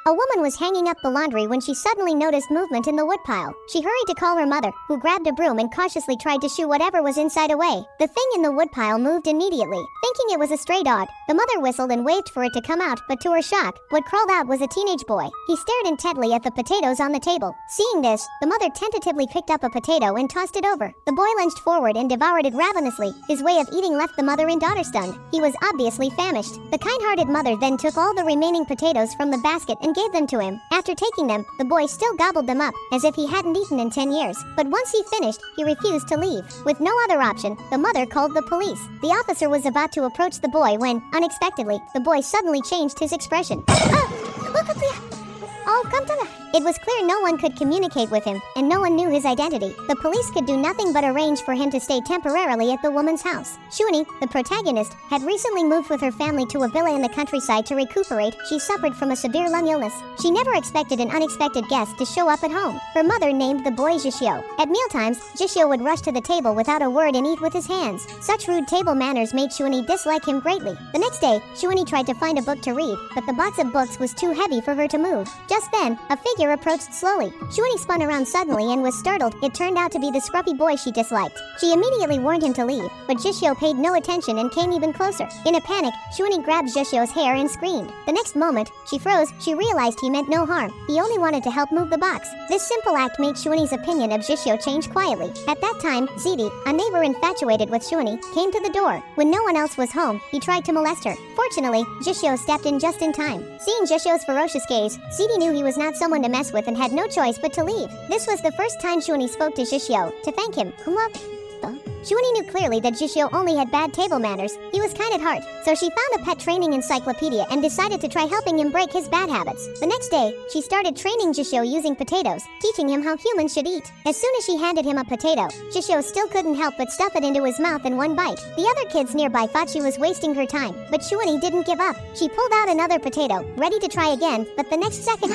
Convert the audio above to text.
A woman was hanging up the laundry when she suddenly noticed movement in the woodpile. She hurried to call her mother, who grabbed a broom and cautiously tried to shoo whatever was inside away. The thing in the woodpile moved immediately. Thinking it was a stray dog, the mother whistled and waved for it to come out, but to her shock, what crawled out was a teenage boy. He stared intently at the potatoes on the table. Seeing this, the mother tentatively picked up a potato and tossed it over. The boy lunged forward and devoured it ravenously. His way of eating left the mother and daughter stunned. He was obviously famished. The kind-hearted mother then took all the remaining potatoes from the basket and gave them to him. After taking them, the boy still gobbled them up, as if he hadn't eaten in 10 years. But once he finished, he refused to leave. With no other option, the mother called the police. The officer was about to approach the boy when, unexpectedly, the boy suddenly changed his expression. Look at the... Oh, come to the... It was clear no one could communicate with him, and no one knew his identity. The police could do nothing but arrange for him to stay temporarily at the woman's house. Shuni, the protagonist, had recently moved with her family to a villa in the countryside to recuperate. She suffered from a severe lung illness. She never expected an unexpected guest to show up at home. Her mother named the boy Jishio. At mealtimes, Jishio would rush to the table without a word and eat with his hands. Such rude table manners made Shuni dislike him greatly. The next day, Shuni tried to find a book to read, but the box of books was too heavy for her to move. Just then, a figure approached slowly. Shuni spun around suddenly and was startled. It turned out to be the scruffy boy she disliked. She immediately warned him to leave, but Jishio paid no attention and came even closer. In a panic, Shuni grabbed Jishio's hair and screamed. The next moment, she froze. She realized he meant no harm. He only wanted to help move the box. This simple act made Shuni's opinion of Jishio change quietly. At that time, Zidi, a neighbor infatuated with Shuni, came to the door. When no one else was home, he tried to molest her. Fortunately, Jishio stepped in just in time. Seeing Jishio's ferocious gaze, Zidi knew he was not someone to mess with and had no choice but to leave. This was the first time Shuni spoke to Jishio to thank him. Shuni knew clearly that Jishio only had bad table manners. He was kind at heart, so she found a pet training encyclopedia and decided to try helping him break his bad habits. The next day, she started training Jishio using potatoes, teaching him how humans should eat. As soon as she handed him a potato, Jishio still couldn't help but stuff it into his mouth in one bite. The other kids nearby thought she was wasting her time, but Shuni didn't give up. She pulled out another potato, ready to try again, but the next second...